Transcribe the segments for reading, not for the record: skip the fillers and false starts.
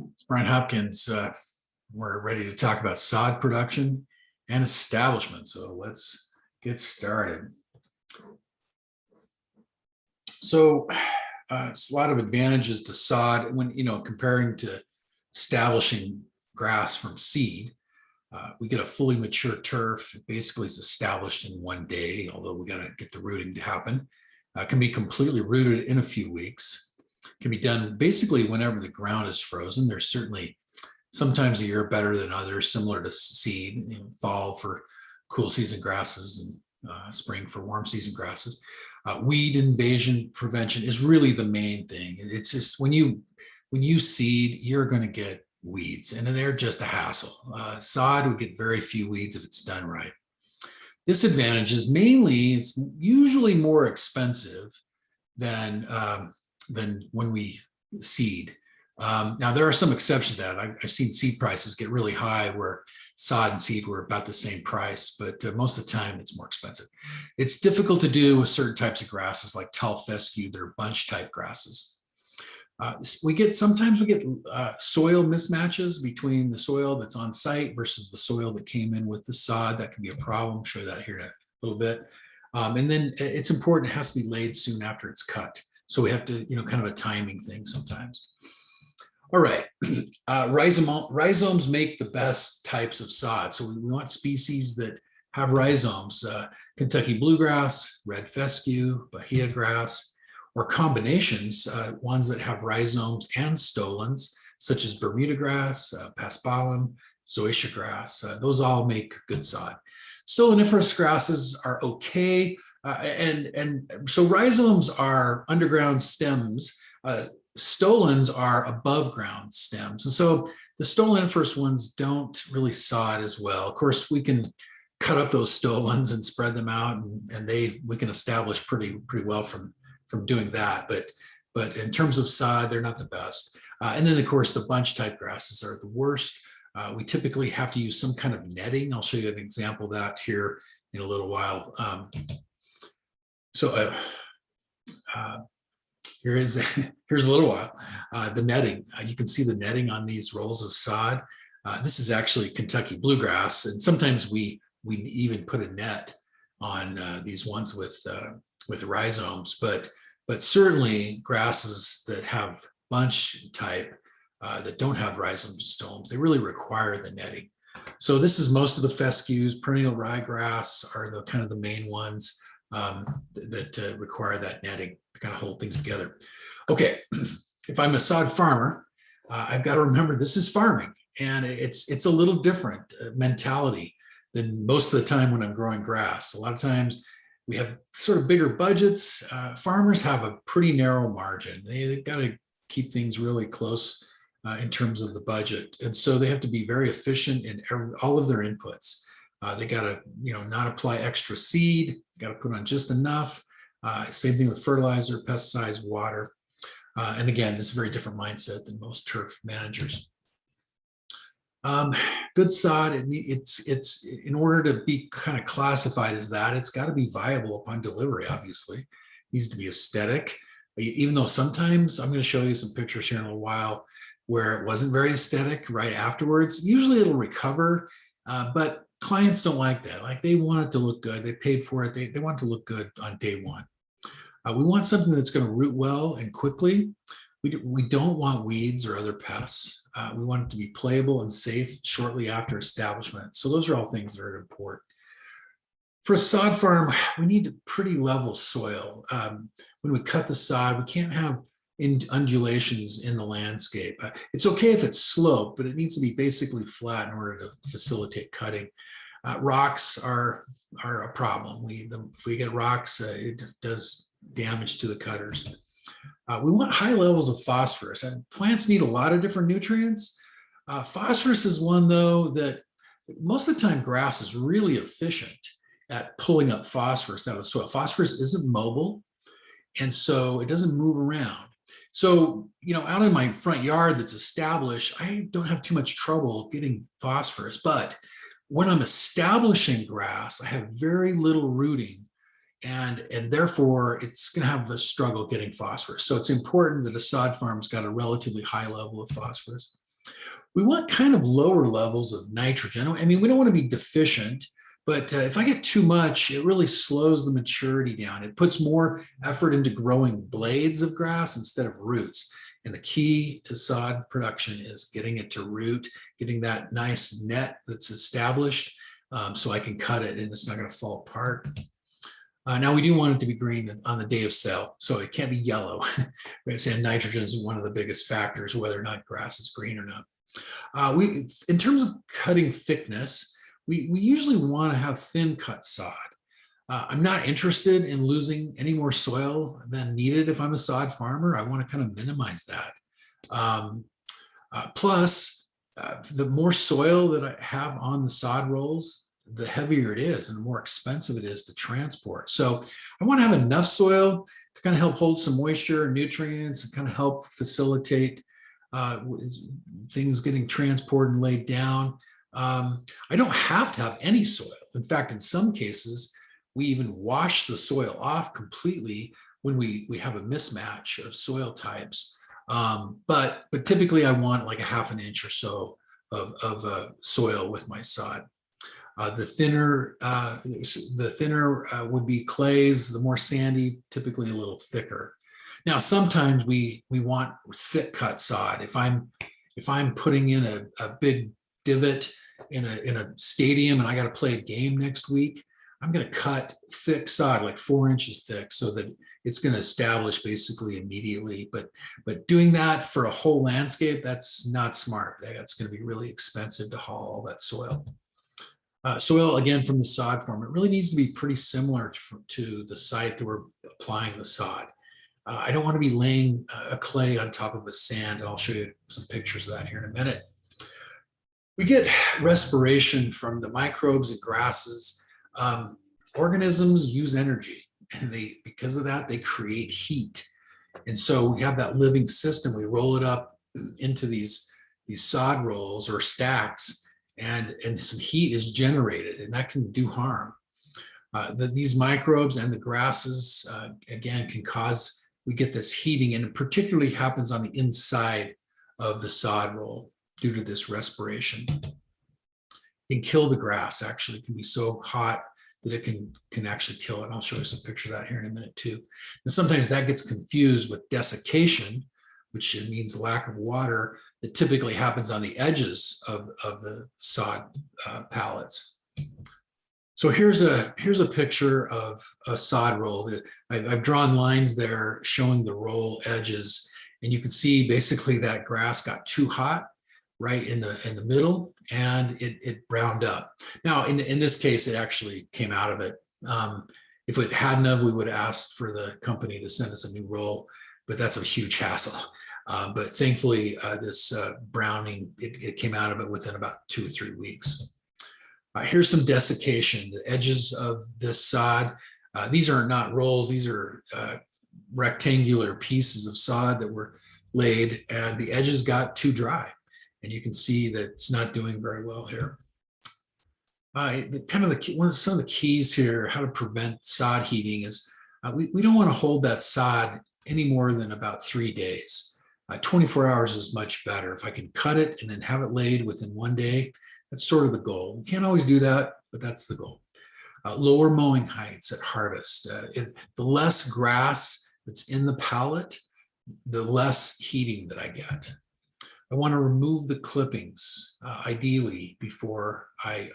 It's Brian Hopkins. We're ready to talk about sod production and establishment. So let's get started. So it's a lot of advantages to sod when, comparing to establishing grass from seed. We get a fully mature turf. It basically is established in one day, although we got to get the rooting to happen. Can be completely rooted in a few weeks. Can be done basically whenever the ground is frozen. There's certainly sometimes a year better than others, similar to seed, fall for cool season grasses and spring for warm season grasses. Weed invasion prevention is really the main thing. It's just when you seed, you're going to get weeds, and they're just a hassle. Sod would get very few weeds if it's done right. Disadvantages, mainly, it's usually more expensive than when we seed. Now, there are some exceptions to that. I've seen seed prices get really high where sod and seed were about the same price, but most of the time it's more expensive. It's difficult to do with certain types of grasses like tall fescue. They're bunch type grasses. Sometimes we get soil mismatches between the soil that's on site versus the soil that came in with the sod. That can be a problem. I'll show you that here in a little bit. And then it's important, it has to be laid soon after it's cut. So we have to, kind of a timing thing sometimes. All right, rhizomes make the best types of sod. So we want species that have rhizomes, Kentucky bluegrass, red fescue, Bahia grass, or combinations, ones that have rhizomes and stolons, such as Bermuda grass, paspalum, zoysia grass. Those all make good sod. Stoloniferous grasses are okay. And so rhizomes are underground stems. Stolons are above ground stems. And so the stoloniferous ones don't really sod as well. Of course, we can cut up those stolons and spread them out, and we can establish pretty well from doing that. But in terms of sod, they're not the best. And then, of course, the bunch type grasses are the worst. We typically have to use some kind of netting. I'll show you an example of that here in a little while. Here's a little while. The netting. You can see the netting on these rolls of sod. This is actually Kentucky bluegrass, and sometimes we even put a net on these ones with rhizomes, but certainly grasses that have bunch type that don't have rhizomes and stones, they really require the netting. So this is most of the fescues. Perennial ryegrass are the kind of the main ones that require that netting to kind of hold things together. Okay, if I'm a sod farmer, I've got to remember this is farming, and it's a little different mentality than most of the time when I'm growing grass. A lot of times we have sort of bigger budgets. Farmers have a pretty narrow margin. They've got to keep things really close in terms of the budget. And so they have to be very efficient in all of their inputs. They got to, not apply extra seed, got to put on just enough. Same thing with fertilizer, pesticides, water. And again, this is a very different mindset than most turf managers. Good sod, it's in order to be kind of classified as that, it's got to be viable upon delivery. Obviously, it needs to be aesthetic, even though sometimes I'm going to show you some pictures here in a little while where it wasn't very aesthetic right afterwards. Usually it'll recover, but clients don't like that. Like, they want it to look good. They paid for it. They want it to look good on day one. We want something that's going to root well and quickly. We don't want weeds or other pests. We want it to be playable and safe shortly after establishment. So those are all things that are important. For a sod farm, we need pretty level soil. When we cut the sod, we can't have undulations in the landscape. It's okay if it's sloped, but it needs to be basically flat in order to facilitate cutting. Rocks are a problem. If we get rocks, it does damage to the cutters. We want high levels of phosphorus, and plants need a lot of different nutrients. Phosphorus is one, though, that most of the time grass is really efficient at pulling up phosphorus out of the soil. Phosphorus isn't mobile, and so it doesn't move around. So, out in my front yard that's established, I don't have too much trouble getting phosphorus. But when I'm establishing grass, I have very little rooting, and therefore it's going to have a struggle getting phosphorus. So it's important that a sod farm's got a relatively high level of phosphorus. We want kind of lower levels of nitrogen. I mean, we don't want to be deficient, but if I get too much, it really slows the maturity down. It puts more effort into growing blades of grass instead of roots. And the key to sod production is getting it to root, getting that nice net that's established, so I can cut it and it's not going to fall apart. Now we do want it to be green on the day of sale, so it can't be yellow. And nitrogen is one of the biggest factors, whether or not grass is green or not. In terms of cutting thickness, we usually want to have thin cut sod. I'm not interested in losing any more soil than needed if I'm a sod farmer. I want to kind of minimize that. Plus, the more soil that I have on the sod rolls, the heavier it is and the more expensive it is to transport. So I want to have enough soil to kind of help hold some moisture and nutrients and kind of help facilitate things getting transported and laid down. I don't have to have any soil. In fact, in some cases, we even wash the soil off completely when we have a mismatch of soil types. But typically I want like a half an inch or so of soil with my sod. The thinner would be clays, the more sandy, typically a little thicker. Now, sometimes we want thick cut sod. If I'm putting in a big divot in a stadium and I got to play a game next week, I'm going to cut thick sod, like 4 inches thick, so that it's going to establish basically immediately. But doing that for a whole landscape, that's not smart. That's going to be really expensive to haul all that soil. Soil, again, from the sod farm, it really needs to be pretty similar to the site that we're applying the sod. I don't want to be laying a clay on top of a sand. And I'll show you some pictures of that here in a minute. We get respiration from the microbes and grasses. Organisms use energy, and because of that, they create heat. And so we have that living system. We roll it up into these sod rolls or stacks, and some heat is generated, and that can do harm. These microbes and the grasses, again, can cause, we get this heating, and it particularly happens on the inside of the sod roll due to this respiration. It can kill the grass, actually. It can be so hot that it can actually kill it. I'll show you some picture of that here in a minute too. And sometimes that gets confused with desiccation, which means lack of water, that typically happens on the edges of the sod pallets. So here's a picture of a sod roll. I've drawn lines there showing the roll edges, and you can see basically that grass got too hot right in the middle, and it browned up. Now, in this case, it actually came out of it. If it hadn't have, we would have asked for the company to send us a new roll, but that's a huge hassle. But thankfully, this browning, it came out of it within about 2 or 3 weeks. Here's some desiccation. The edges of this sod, these are not rolls, these are rectangular pieces of sod that were laid, and the edges got too dry. And you can see that it's not doing very well here. Some of the keys here, how to prevent sod heating, is we don't want to hold that sod any more than about 3 days. 24 hours is much better. If I can cut it and then have it laid within 1 day, that's sort of the goal. We can't always do that, but that's the goal. Lower mowing heights at harvest. The less grass that's in the pallet, the less heating that I get. I want to remove the clippings, ideally, before I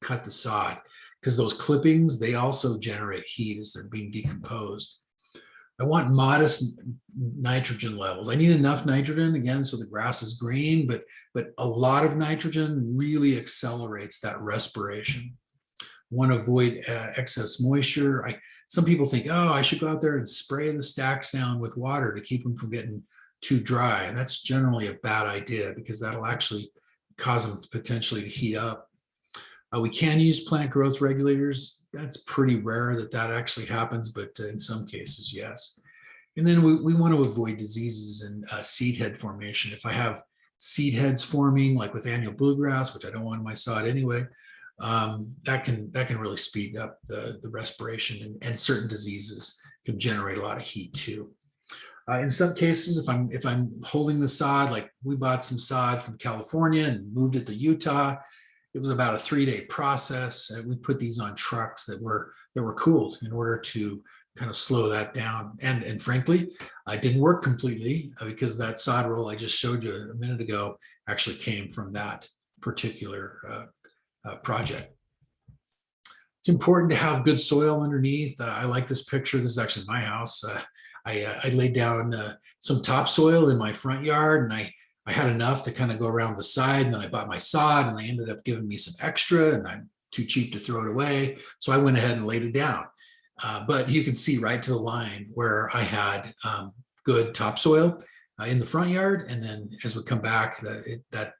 cut the sod, because those clippings, they also generate heat as they're being decomposed. I want modest nitrogen levels. I need enough nitrogen, again, so the grass is green, but a lot of nitrogen really accelerates that respiration. I want to avoid excess moisture. Some people think, oh, I should go out there and spray the stacks down with water to keep them from getting too dry. And that's generally a bad idea, because that'll actually cause them potentially to heat up. We can use plant growth regulators. That's pretty rare that actually happens, but in some cases, yes. And then we want to avoid diseases and seed head formation. If I have seed heads forming, like with annual bluegrass, which I don't want in my sod anyway, that can really speed up the respiration, and certain diseases can generate a lot of heat too. In some cases, if I'm holding the sod, like we bought some sod from California and moved it to Utah, it was about a 3-day process. We put these on trucks that were cooled in order to kind of slow that down. And frankly, it didn't work completely because that sod roll I just showed you a minute ago actually came from that particular project. It's important to have good soil underneath. I like this picture. This is actually my house. I laid down some topsoil in my front yard, and I had enough to kind of go around the side, and then I bought my sod, and they ended up giving me some extra, and I'm too cheap to throw it away. So I went ahead and laid it down. But you can see right to the line where I had good topsoil in the front yard. And then as we come back, that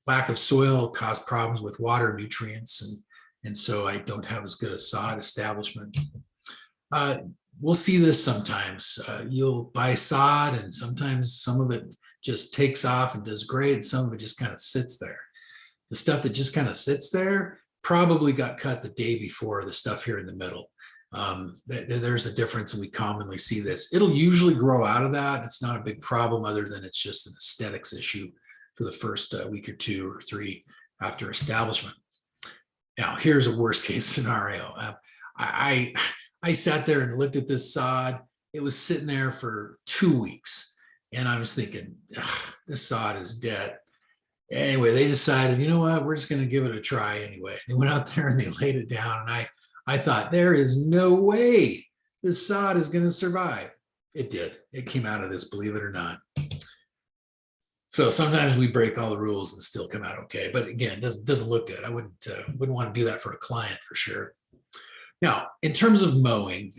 lack of soil caused problems with water nutrients. And so I don't have as good a sod establishment. We'll see this sometimes. You'll buy sod and sometimes some of it just takes off and does great. And some of it just kind of sits there. The stuff that just kind of sits there probably got cut the day before the stuff here in the middle. There's a difference, and we commonly see this. It'll usually grow out of that. It's not a big problem other than it's just an aesthetics issue for the first week or 2 or 3 after establishment. Now, here's a worst case scenario. I sat there and looked at this sod. It was sitting there for 2 weeks, and I was thinking, this sod is dead. Anyway, they decided, you know what, we're just going to give it a try anyway. They went out there and they laid it down, and I thought, there is no way this sod is going to survive. It did. It came out of this, believe it or not. So sometimes we break all the rules and still come out okay. But again, it doesn't look good. I wouldn't want to do that for a client for sure. Now, in terms of mowing,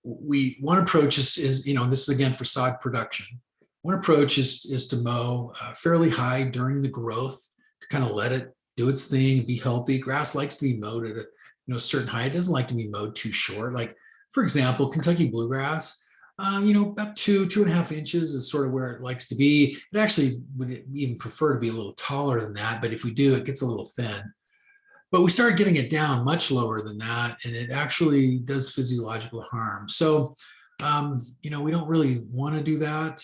one approach is this is again for sod production. One approach is to mow fairly high during the growth to kind of let it do its thing, be healthy. Grass likes to be mowed at a certain height. It doesn't like to be mowed too short. Like, for example, Kentucky bluegrass, about 2.5 inches is sort of where it likes to be. It actually would even prefer to be a little taller than that, but if we do, it gets a little thin. But we start getting it down much lower than that, and it actually does physiological harm. So, we don't really want to do that.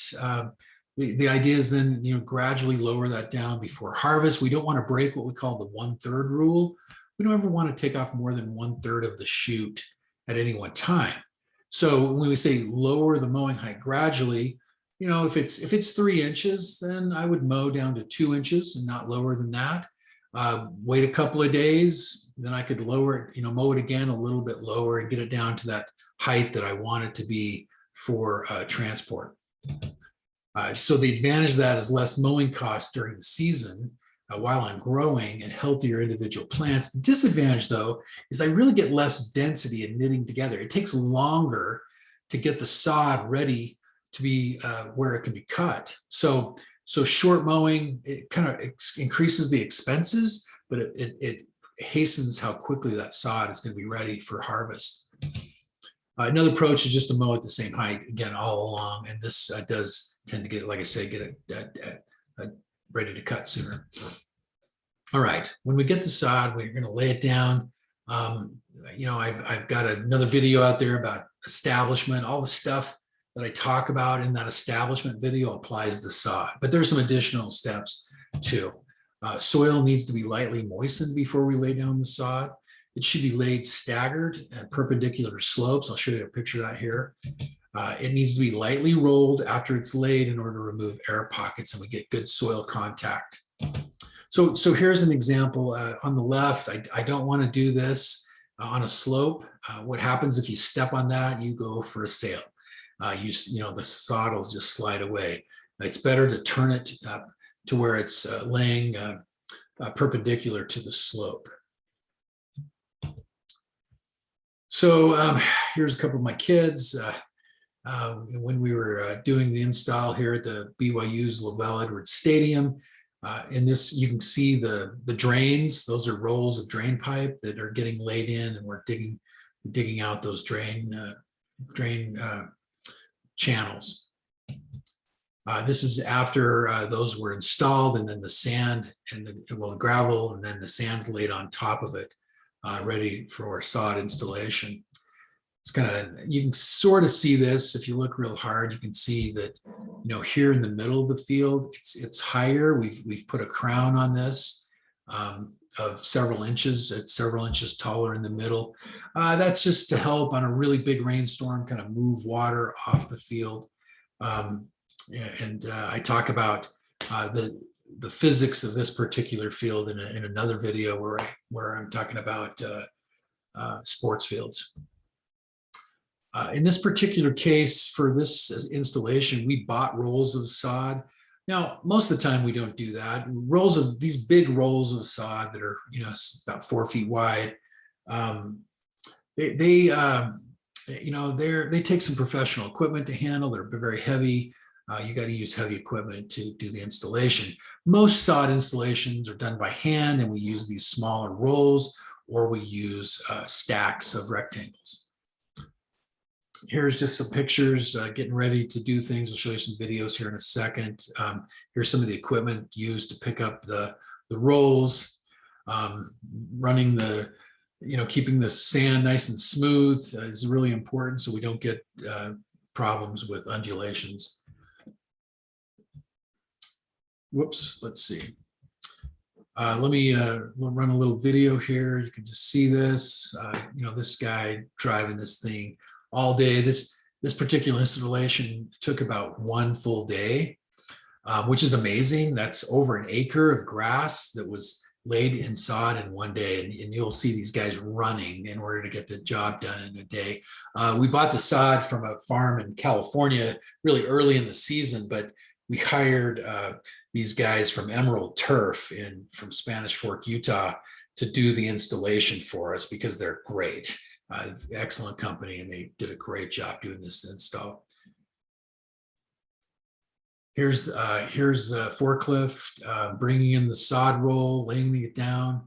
The idea is then, gradually lower that down before harvest. We don't want to break what we call the 1/3 rule. We don't ever want to take off more than 1/3 of the shoot at any one time. So when we say lower the mowing height gradually, if it's 3 inches, then I would mow down to 2 inches and not lower than that. Wait a couple of days, then I could lower it, mow it again a little bit lower and get it down to that height that I want it to be for transport. So the advantage of that is less mowing costs during the season while I'm growing and healthier individual plants. The disadvantage, though, is I really get less density in knitting together. It takes longer to get the sod ready to be where it can be cut. So short mowing, it kind of increases the expenses, but it hastens how quickly that sod is going to be ready for harvest. Another approach is just to mow at the same height, again, all along. And this does tend to get, like I say, get it ready to cut sooner. All right, when we get the sod, we're going to lay it down. I've got another video out there about establishment. All the stuff that I talk about in that establishment video applies to sod, but there's some additional steps too. Soil needs to be lightly moistened before we lay down the sod. It should be laid staggered at perpendicular slopes. I'll show you a picture of that here. It needs to be lightly rolled after it's laid in order to remove air pockets and we get good soil contact. So here's an example. On the left, I don't want to do this on a slope. What happens if you step on that? You go for a sail. The sod will just slide away. It's better to turn it up to where it's laying perpendicular to the slope. So here's a couple of my kids. When we were doing the install here at the BYU's Lavelle Edwards Stadium, in this you can see the drains. Those are rolls of drain pipe that are getting laid in, and we're digging out those drain channels. This is after those were installed, and then the sand and the gravel, and then the sand's laid on top of it, ready for sod installation. it's kind of, you can sort of see this if you look real hard. You can see that, here in the middle of the field, it's higher. We've put a crown on this of several inches. It's several inches taller in the middle. That's just to help on a really big rainstorm, kind of move water off the field. And I talk about the physics of this particular field in another video where I'm talking about sports fields. In this particular case, for this installation, we bought rolls of sod. Now, most of the time we don't do that. Rolls of these big rolls of sod that are, about 4 feet wide. They take some professional equipment to handle. They're very heavy. You got to use heavy equipment to do the installation. Most sod installations are done by hand, and we use these smaller rolls, or we use stacks of rectangles. Here's just some pictures getting ready to do things. I'll show you some videos here in a second. Here's some of the equipment used to pick up the rolls, running keeping the sand nice and smooth is really important so we don't get problems with undulations. Whoops, let's see. Let me run a little video here. You can just see this, this guy driving this thing all day. This particular installation took about 1 full day, which is amazing. That's over an acre of grass that was laid in sod in 1 day. And you'll see these guys running in order to get the job done in a day. We bought the sod from a farm in California really early in the season, but we hired these guys from Emerald Turf from Spanish Fork, Utah, to do the installation for us because they're great. Excellent company, and they did a great job doing this install. Here's the forklift bringing in the sod roll, laying it down.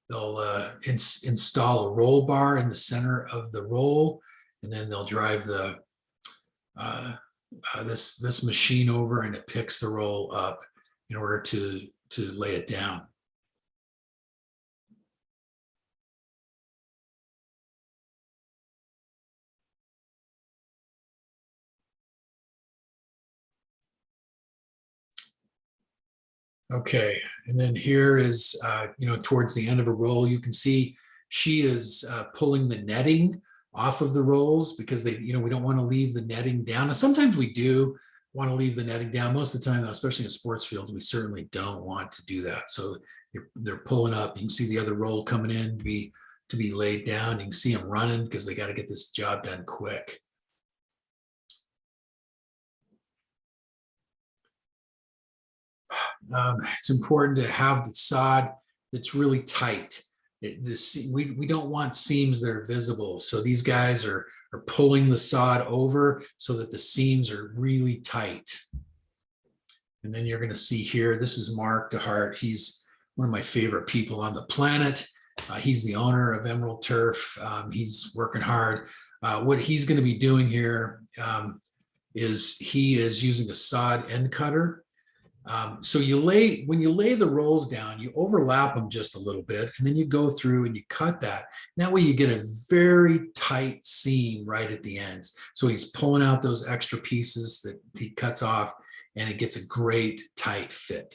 They'll install a roll bar in the center of the roll, and then they'll drive this machine over, and it picks the roll up in order to lay it down. Okay, and then here is, towards the end of a roll, you can see she is pulling the netting off of the rolls because we don't want to leave the netting down. Now, sometimes we do want to leave the netting down. Most of the time, though, especially in sports fields, we certainly don't want to do that. So they're pulling up. You can see the other roll coming in to be laid down. You can see them running because they got to get this job done quick. It's important to have the sod that's really tight. We don't want seams that are visible. So these guys are pulling the sod over so that the seams are really tight. And then you're going to see here, this is Mark DeHart. He's one of my favorite people on the planet. He's the owner of Emerald Turf. He's working hard. What he's going to be doing here is he is using a sod end cutter. So when you lay the rolls down, you overlap them just a little bit, and then you go through and you cut that. And that way you get a very tight seam right at the ends. So he's pulling out those extra pieces that he cuts off, and it gets a great tight fit.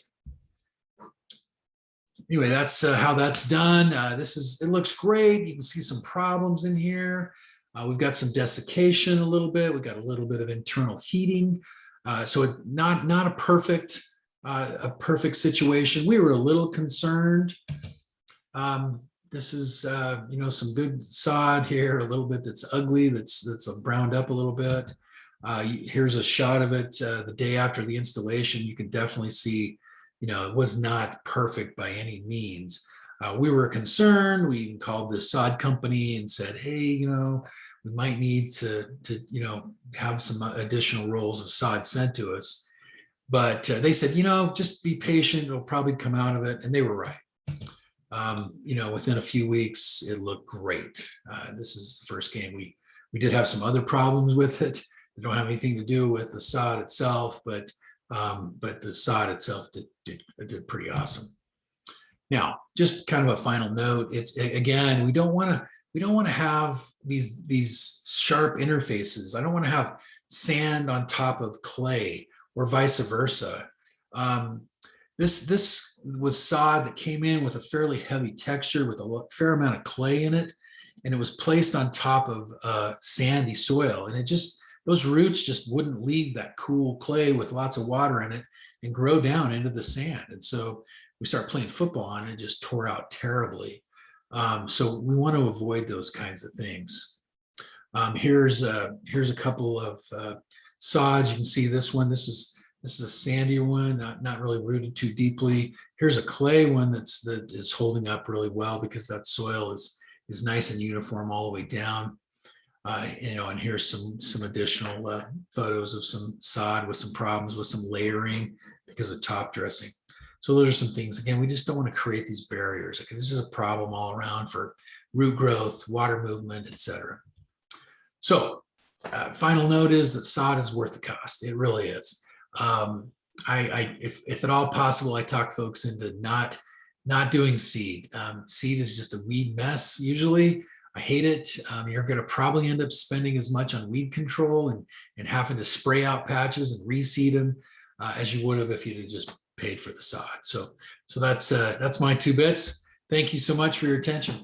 Anyway, that's how that's done. It looks great. You can see some problems in here. We've got some desiccation a little bit. We've got a little bit of internal heating. So it's not a perfect situation. We were a little concerned. This is some good sod here, a little bit that's ugly, that's browned up a little bit. Here's a shot of it the day after the installation. You can definitely see, it was not perfect by any means. We were concerned. We even called the sod company and said, hey, we might need to have some additional rolls of sod sent to us. But they said, just be patient. It'll probably come out of it. And they were right. Within a few weeks, it looked great. This is the first game. We did have some other problems with it. They don't have anything to do with the sod itself, but the sod itself did pretty awesome. Now, just kind of a final note. It's, again, we don't want to we don't want to have these sharp interfaces. I don't want to have sand on top of clay or vice versa. Um, this was sod that came in with a fairly heavy texture with a fair amount of clay in it, and it was placed on top of sandy soil, and it just, those roots just wouldn't leave that cool clay with lots of water in it and grow down into the sand. And so we start playing football on it, and it just tore out terribly. So we want to avoid those kinds of things. Here's a couple of sods. You can see this one. This is a sandier one, not really rooted too deeply. Here's a clay one that is holding up really well because that soil is nice and uniform all the way down. And here's some additional photos of some sod with some problems with some layering because of top dressing. So those are some things. Again, we just don't want to create these barriers. Okay, this is a problem all around for root growth, water movement, etc. So final note is that sod is worth the cost. It really is. If at all possible, I talk folks into not doing seed. Seed is just a weed mess usually. I hate it. You're going to probably end up spending as much on weed control and having to spray out patches and reseed them as you would have if you'd have just paid for the sod. So that's my 2 bits. Thank you so much for your attention.